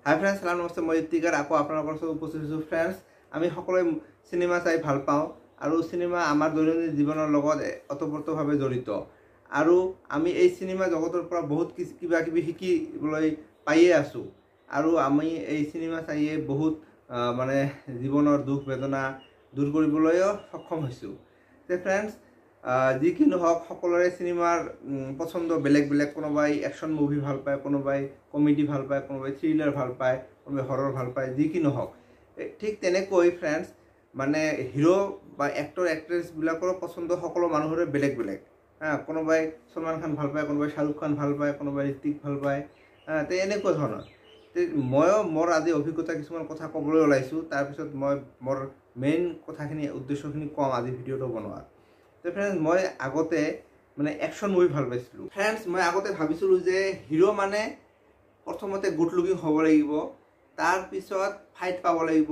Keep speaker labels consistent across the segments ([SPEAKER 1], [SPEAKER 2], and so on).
[SPEAKER 1] হাই friends, hello' namaste. মই ইতিকাৰ আকৌ আপোনালোকৰ ওচৰত উপস্থিত হৈছোঁ। ফ্ৰেণ্ডছ, আমি সকলোৱে চিনেমা চাই ভাল পাওঁ আৰু চিনেমা আমাৰ দৈনন্দিন জীৱনৰ লগত ওতঃপ্ৰোতভাৱে জড়িত। আৰু আমি এই চিনেমা জগতৰ পৰা বহুত কিবা কিবি শিকিবলৈ পায়ে আছোঁ। আৰু আমি এই চিনেমা চাইয়ে বহুত মানে জীৱনৰ দুখ বেদনা দূৰ কৰিবলৈও সক্ষম হৈছোঁ। তে ফ্ৰেণ্ডছ, যি কি নহওক, সকলোৰে চিনেমাৰ পচন্দ বেলেগ বেলেগ। কোনোবাই একশ্যন মুভি ভাল পায়, কোনোবাই কমেডি ভাল পায়, কোনোবাই থ্ৰিলাৰ ভাল পায়, কোনোবাই হৰৰ ভাল পায়, যি কি নহওক। ঠিক তেনেকৈ ফ্ৰেণ্ডছ, মানে হিৰ' বা এক্টৰ এক্ট্ৰেছবিলাকৰো পচন্দ সকলো মানুহৰে বেলেগ বেলেগ। কোনোবাই ছলমান খান ভাল পায়, কোনোবাই শ্বাহৰুখ খান ভাল পায়, কোনোবাই ঋত্বিক ভাল পায়। তে এনেকুৱা ধৰণৰ। ময়ো মোৰ আজি অভিজ্ঞতা কিছুমান কথা ক'বলৈ ওলাইছোঁ। তাৰপিছত মই মোৰ মেইন কথাখিনি উদ্দেশ্যখিনি ক'ম আজি ভিডিঅ'টো বনোৱাৰ। তো ফ্ৰেণ্ডছ, মই আগতে মানে একশ্যন মুভি ভাল পাইছিলোঁ। ফ্ৰেণ্ডছ, মই আগতে ভাবিছিলোঁ যে হিৰ' মানে প্ৰথমতে গুড লুকিং হ'ব লাগিব, তাৰপিছত ফাইট পাব লাগিব,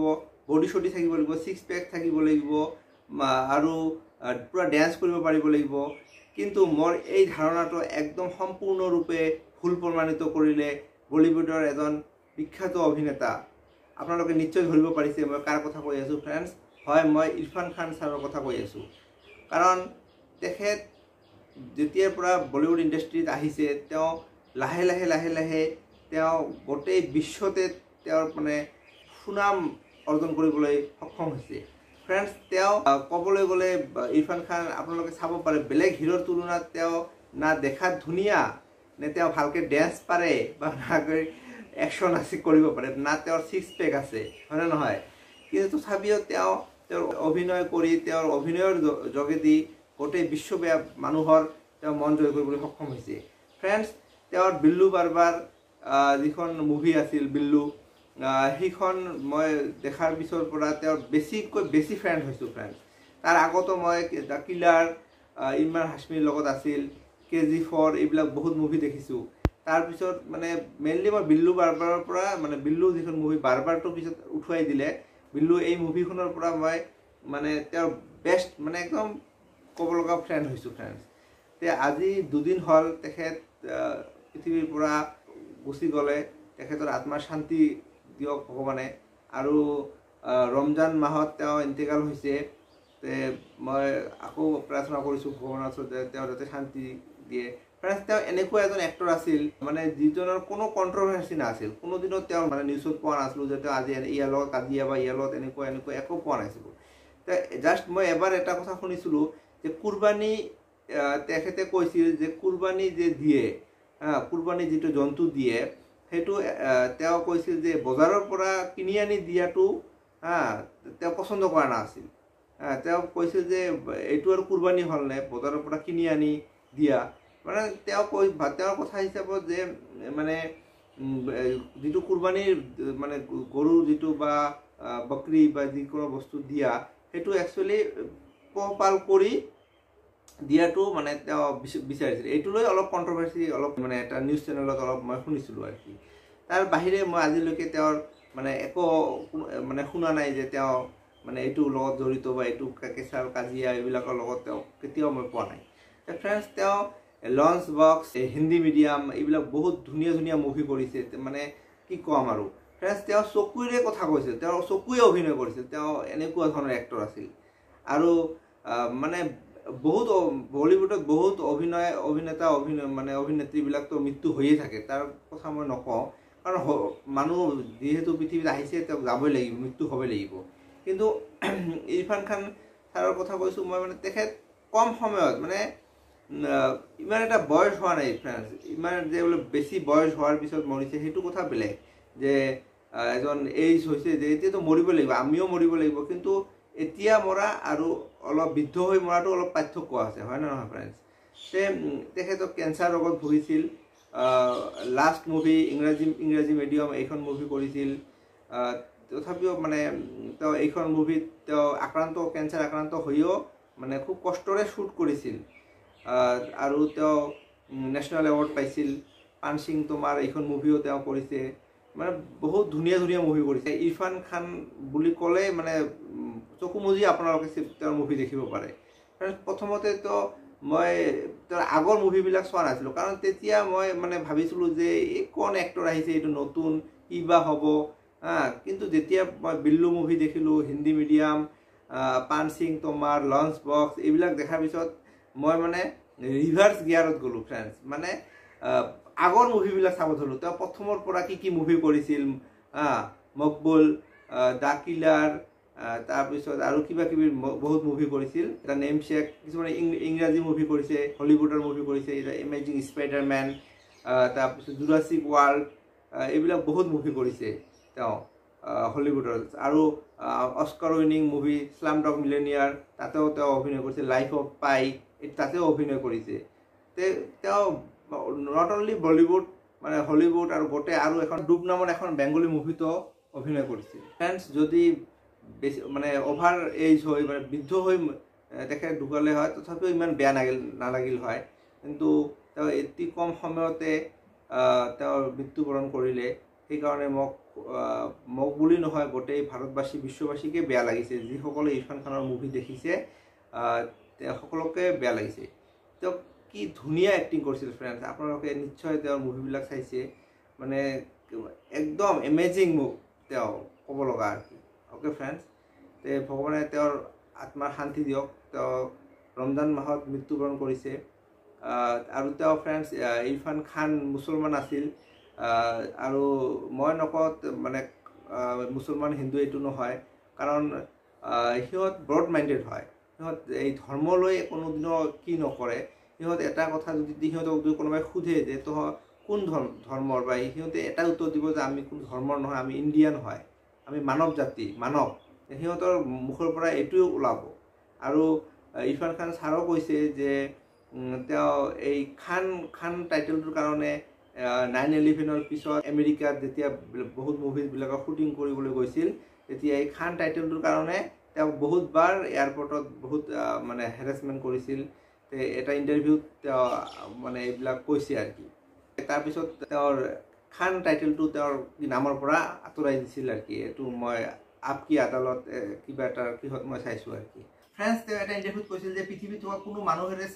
[SPEAKER 1] বডি চডি থাকিব লাগিব, ছিক্স পেক থাকিব লাগিব, আৰু পূৰা ডেন্স কৰিব পাৰিব লাগিব। কিন্তু মোৰ এই ধাৰণাটো একদম সম্পূৰ্ণৰূপে ভুল প্ৰমাণিত কৰিলে বলীউডৰ এজন বিখ্যাত অভিনেতা। আপোনালোকে নিশ্চয় ধৰিব পাৰিছে মই কাৰ কথা কৈ আছোঁ। ফ্ৰেণ্ডছ, হয়, মই ইৰফান খান ছাৰৰ কথা কৈ আছোঁ। কাৰণ তেখেত যেতিয়াৰ পৰা বলীউড ইণ্ডাষ্ট্ৰীত আহিছে, তেওঁ লাহে লাহে লাহে লাহে তেওঁ গোটেই বিশ্বতে তেওঁৰ মানে সুনাম অৰ্জন কৰিবলৈ সক্ষম হৈছে। ফ্ৰেণ্ডছ, তেওঁ ক'বলৈ গ'লে ইৰফান খান আপোনালোকে চাব পাৰে, বেলেগ হিৰোৰ তুলনাত তেওঁ না দেখাত ধুনীয়া, নে তেওঁ ভালকৈ ডেন্স পাৰে, বা নাকৈ একশ্যন কৰিব পাৰে, না তেওঁৰ ছিক্স পেক আছে, হয়নে নহয়? কিন্তু তথাপিও তেওঁৰ অভিনয় কৰি, তেওঁৰ অভিনয়ৰ যোগেদি গোটেই বিশ্বব্যাপী মানুহৰ তেওঁ মন জয় কৰিবলৈ সক্ষম হৈছে। ফ্ৰেণ্ডছ, তেওঁৰ বিল্লু বাৰ্বাৰ যিখন মুভি আছিল বিল্লু, সেইখন মই দেখাৰ পিছৰ পৰা তেওঁৰ বেছি ফ্ৰেণ্ড হৈছোঁ। ফ্ৰেণ্ডছ, তাৰ আগতো মই দ্য কিলাৰ, ইমৰান হাছমিৰ লগত আছিল, KG4, এইবিলাক বহুত মুভি দেখিছোঁ। তাৰপিছত মানে মেইনলি মই বিল্লু বাৰ্বাৰৰ পৰা, মানে বিল্লু যিখন মুভি, বাৰ্বাৰটো পিছত উঠুৱাই দিলে, বিল্লু এই মুভিখনৰ পৰা মই মানে তেওঁৰ বেষ্ট, মানে একদম ক'ব লগা ফ্ৰেণ্ড হৈছোঁ। ফ্ৰেণ্ডছ, তে আজি দুদিন হ'ল তেখেত পৃথিৱীৰ পৰা গুচি গ'লে। তেখেতৰ আত্মাৰ শান্তি দিয়ক ভগৱানে। আৰু ৰমজান মাহত তেওঁ ইন্তেকাল হৈছে। তে মই আকৌ প্ৰাৰ্থনা কৰিছোঁ ভগৱানৰ ওচৰত যে তেওঁ যাতে শান্তি দিয়ে। ফ্ৰেণ্ডছ, তেওঁ এনেকুৱা এজন এক্টৰ আছিল, মানে যিজনৰ কোনো কণ্ট্ৰভাৰ্চি নাছিল। কোনোদিনো তেওঁ মানে নিউজত পোৱা নাছিলোঁ যে তেওঁ আজি ইয়াৰ লগত কাজিয়া বা ইয়াৰ লগত এনেকুৱা একো পোৱা নাছিলোঁ। জাষ্ট মই এবাৰ এটা কথা শুনিছিলোঁ যে কুৰবানী, তেখেতে কৈছিল যে কুৰবানী যে দিয়ে, কুৰবানী যিটো জন্তু দিয়ে, সেইটো তেওঁ কৈছিল যে বজাৰৰ পৰা কিনি আনি দিয়াটো তেওঁ পচন্দ কৰা নাছিল। তেওঁ কৈছিল যে এইটো আৰু কুৰবানী হ'লনে, বজাৰৰ পৰা কিনি আনি দিয়া। মানে তেওঁৰ কথা হিচাপত যে মানে যিটো কুৰবানীৰ মানে গৰু যিটো বা বকৰি বা যিকোনো বস্তু দিয়া, সেইটো একচুৱেলি পোহপাল কৰি দিয়াটো মানে তেওঁ বিচাৰিছিল। এইটো লৈ অলপ কণ্ট্ৰভাৰ্চি, অলপ মানে এটা নিউজ চেনেলত অলপ মই শুনিছিলোঁ আৰু কি। তাৰ বাহিৰে মই আজিলৈকে তেওঁৰ মানে একো মানে শুনা নাই যে তেওঁ মানে এইটোৰ লগত জড়িত বা এইটো কেঁচাৰ কাজিয়া এইবিলাকৰ লগত তেওঁ কেতিয়াও মই পোৱা নাই। ফ্ৰেণ্ডছ, তেওঁ লঞ্চ বক্স, হিন্দী মিডিয়াম, এইবিলাক বহুত ধুনীয়া ধুনীয়া মুভি কৰিছে। মানে কি ক'ম আৰু। ফ্ৰেণ্ডছ, তেওঁ চকুৰে কথা কৈছিল, তেওঁ চকুৱে অভিনয় কৰিছিল। তেওঁ এনেকুৱা ধৰণৰ এক্টৰ আছিল। আৰু মানে বহুত বলীউডত বহুত অভিনেত্ৰীবিলাকতো মৃত্যু হৈয়ে থাকে, তাৰ কথা মই নকওঁ। কাৰণ মানুহ যিহেতু পৃথিৱীত আহিছে, তেওঁক যাবই লাগিব, মৃত্যু হ'বই লাগিব। কিন্তু ইৰফান খান ছাৰৰ কথা কৈছোঁ মই, মানে তেখেত কম সময়ত, মানে ইমান এটা বয়স হোৱা নাই। ফ্ৰেণ্ডছ, ইমান যে বোলে বেছি বয়স হোৱাৰ পিছত মৰিছে সেইটো কথা বেলেগ। যে এজন এইজ হৈছে যে এতিয়াতো মৰিব লাগিব, আমিও মৰিব লাগিব। কিন্তু এতিয়া মৰা আৰু অলপ বৃদ্ধ হৈ মৰাটো অলপ পাৰ্থক্য আছে, হয় নে নহয় ফ্ৰেণ্ডছ? তেখেতক কেঞ্চাৰ ৰোগত ভুগিছিল। লাষ্ট মুভি ইংৰাজী মিডিয়াম এইখন মুভি কৰিছিল। তথাপিও মানে তেওঁ এইখন মুভিত তেওঁ কেঞ্চাৰ আক্ৰান্ত হৈও মানে খুব কষ্টৰে শ্বুট কৰিছিল। আৰু তেওঁ নেশ্যনেল এৱাৰ্ড পাইছিল। পাঞ্চিং তোমাৰ এইখন মুভিও তেওঁ কৰিছে। মানে বহুত ধুনীয়া ধুনীয়া মুভি কৰিছে। ইৰফান খান বুলি ক'লে মানে চকু মুজি আপোনালোকে তেওঁৰ মুভি দেখিব পাৰে। প্ৰথমতেতো মই তেওঁৰ আগৰ মুভিবিলাক চোৱা নাছিলোঁ, কাৰণ তেতিয়া মই মানে ভাবিছিলোঁ যে এই কোন এক্টৰ আহিছে, এইটো নতুন, কি বা হ'ব কিন্তু যেতিয়া মই বিল্লু মুভি দেখিলোঁ হিন্দী মিডিয়াম পান সিং তোমাৰ লঞ্চ বক্স এইবিলাক দেখাৰ পিছত মই মানে ৰিভাৰ্ছ গিয়াৰত গ'লোঁ ফ্ৰেণ্ডছ মানে আগৰ মুভিবিলাক চাব ধৰিলোঁ তেওঁ প্ৰথমৰ পৰা কি মুভি কৰিছিল মকবুল দা কিলাৰ তাৰপিছত আৰু কিবা কিবি বহুত মুভি কৰিছিল এটা নেম চেক কিছুমানে ইংৰাজী মুভি কৰিছে হলিউডৰ মুভি কৰিছে এটা এমেজিং স্পাইডাৰমেন তাৰপিছত জুৰাছিক ৱৰ্ল্ড এইবিলাক বহুত মুভি কৰিছে তেওঁ হলিউডৰ আৰু অস্কাৰ উইনিং মুভি স্লামডগ মিলেনিয়াৰ তাতেও তেওঁ অভিনয় কৰিছে লাইফ অফ পাই তাতেও অভিনয় কৰিছে তেওঁ নট অনলি বলিউড মানে হলিউড আৰু গোটেই আৰু এখন ডুব নামৰ এখন বেংগলী মুভিতো অভিনয় কৰিছিল ফ্ৰেণ্ডছ যদি বেছি মানে অভাৰ এজ হৈ মানে বৃদ্ধ হৈ তেখেত ঢুকালে হয় তথাপিও ইমান বেয়া নালাগিল হয় কিন্তু তেওঁ অতি কম সময়তে তেওঁৰ মৃত্যুবৰণ কৰিলে সেইকাৰণে মোক বুলি নহয় গোটেই ভাৰতবাসী বিশ্ববাসীকে বেয়া লাগিছে যিসকলে ইৰফান খানৰ মুভি দেখিছে সকলোকে বেয়া লাগিছে তেওঁ কি ধুনীয়া এক্টিং কৰিছিল ফ্ৰেণ্ডছ আপোনালোকে নিশ্চয় তেওঁৰ মুভিবিলাক চাইছে মানে একদম এমেজিং তেওঁ ক'ব লগা আৰু কি অ'কে ফ্ৰেণ্ডছ ভগৱানে তেওঁৰ আত্মাৰ শান্তি দিয়ক তেওঁ ৰমজান মাহত মৃত্যুবৰণ কৰিছে আৰু তেওঁ ফ্ৰেণ্ডছ ইৰফান খান মুছলমান আছিল আৰু মই নকওঁ মানে মুছলমান হিন্দু এইটো নহয় কাৰণ সিহঁত ব্ৰড মাইণ্ডেড হয় সিহঁত এই ধৰ্মলৈ কোনোদিনো কি নকৰে সিহঁত এটা কথা যদি সিহঁতক যদি কোনোবাই সোধে যে কোন ধৰ্মৰ বা সিহঁতে এটা উত্তৰ দিব যে আমি কোন ধৰ্মৰ নহয় আমি ইণ্ডিয়ান হয় আমি মানৱ জাতি মানৱ সিহঁতৰ মুখৰ পৰা এইটোৱে ওলাব আৰু ইৰফান খান ছাৰো কৈছে যে তেওঁ এই খান টাইটেলটোৰ কাৰণে 9/11ৰ পিছত আমেৰিকাত যেতিয়া বহুত মুভিবিলাকৰ শ্বুটিং কৰিবলৈ গৈছিল তেতিয়া এই খান টাইটেলটোৰ কাৰণে তেওঁ বহুতবাৰ এয়াৰপৰ্টত বহুত মানে হেৰাছমেণ্ট কৰিছিল এটা ইণ্টাৰভিউত তেওঁ মানে এইবিলাক কৈছে আৰু কি তাৰপিছত তেওঁৰ খান টাইটেলটো তেওঁৰ নামৰ পৰা আঁতৰাই দিছিল আৰু কি এইটো মই আপকি আদালত কিবা এটা কিহত মই চাইছোঁ আৰু কি ফ্ৰেণ্ডছ তেওঁ এটা ইণ্টাৰভিউত কৈছিল যে পৃথিৱীত থকা কোনো মানুহৰে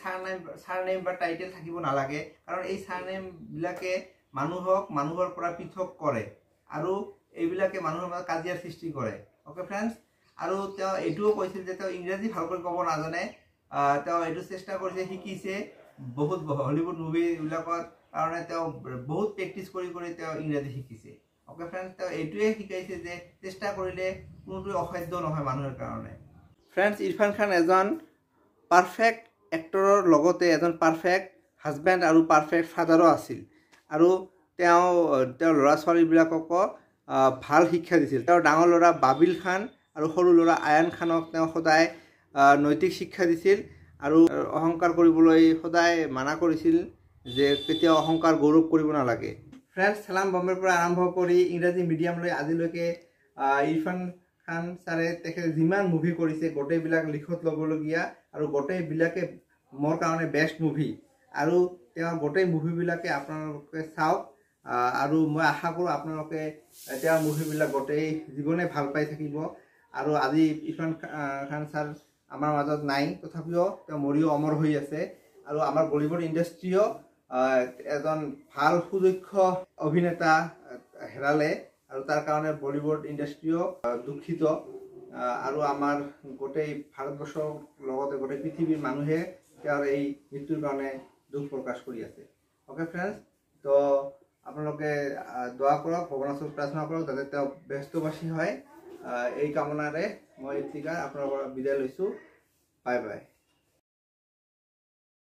[SPEAKER 1] চাৰনেম বা টাইটেল থাকিব নালাগে কাৰণ এই চাৰনেমবিলাকে মানুহক মানুহৰ পৰা পৃথক কৰে আৰু এইবিলাকে মানুহৰ মাজত কাজিয়াৰ সৃষ্টি কৰে অ'কে ফ্ৰেণ্ডছ আৰু তেওঁ এইটোও কৈছিল যে তেওঁ ইংৰাজী ভালকৈ ক'ব নাজানে তেওঁ এইটো চেষ্টা কৰিছে শিকিছে বহুত হলিউড মুভিবিলাকত কাৰণে তেওঁ বহুত প্ৰেক্টিচ কৰি তেওঁ ইংৰাজী শিকিছে অ'কে ফ্ৰেণ্ডছ তেওঁ এইটোৱে শিকাইছে যে চেষ্টা কৰিলে কোনোটোৱে অসাধ্য নহয় মানুহৰ কাৰণে ফ্ৰেণ্ডছ ইৰফান খান এজন পাৰফেক্ট এক্টৰৰ লগতে এজন পাৰফেক্ট হাজবেণ্ড আৰু পাৰফেক্ট ফাদাৰো আছিল আৰু তেওঁৰ ল'ৰা ছোৱালীবিলাককো ভাল শিক্ষা দিছিল তেওঁৰ ডাঙৰ ল'ৰা বাবিল খান আৰু সৰু ল'ৰা আয়ান খানক তেওঁ সদায় নৈতিক শিক্ষা দিছিল আৰু অহংকাৰ কৰিবলৈ সদায় মানা কৰিছিল যে কেতিয়াও অহংকাৰ গৌৰৱ কৰিব নালাগে ফ্ৰেণ্ডছ ছালাম বম্বেৰ পৰা আৰম্ভ কৰি ইংৰাজী মিডিয়ামলৈ আজিলৈকে ইৰফান খান ছাৰে তেখেতে যিমান মুভি কৰিছে গোটেইবিলাক লিখত ল'বলগীয়া আৰু গোটেইবিলাকে মোৰ কাৰণে বেষ্ট মুভি আৰু তেওঁৰ গোটেই মুভিবিলাকে আপোনালোকে চাওক আৰু মই আশা কৰোঁ আপোনালোকে তেওঁৰ মুভিবিলাক গোটেই জীৱনে ভাল পাই থাকিব আৰু আজি ইৰফান খান ছাৰ আমাৰ মাজত নাই তথাপিও তেওঁ মৰিও অমৰ হৈ আছে আৰু আমাৰ বলিউড ইণ্ডাষ্ট্ৰীও এজন ভাল সুদক্ষ অভিনেতা হেৰালে আৰু তাৰ কাৰণে বলিউড ইণ্ডাষ্ট্ৰীও দুখিত আৰু আমাৰ গোটেই ভাৰতবৰ্ষৰ লগতে গোটেই পৃথিৱীৰ মানুহে তেওঁৰ এই মৃত্যুৰ কাৰণে দুখ প্ৰকাশ কৰি আছে অ'কে ফ্ৰেণ্ডছ তো আপোনালোকে দোৱা কৰক ভগৱানৰ ওচৰত প্ৰাৰ্থনা কৰক যাতে তেওঁ ব্যস্তবাসী হয় এই কামনাৰে মই এতিয়া আপোনালোকৰ বিদায় লৈছোঁ বাই বাই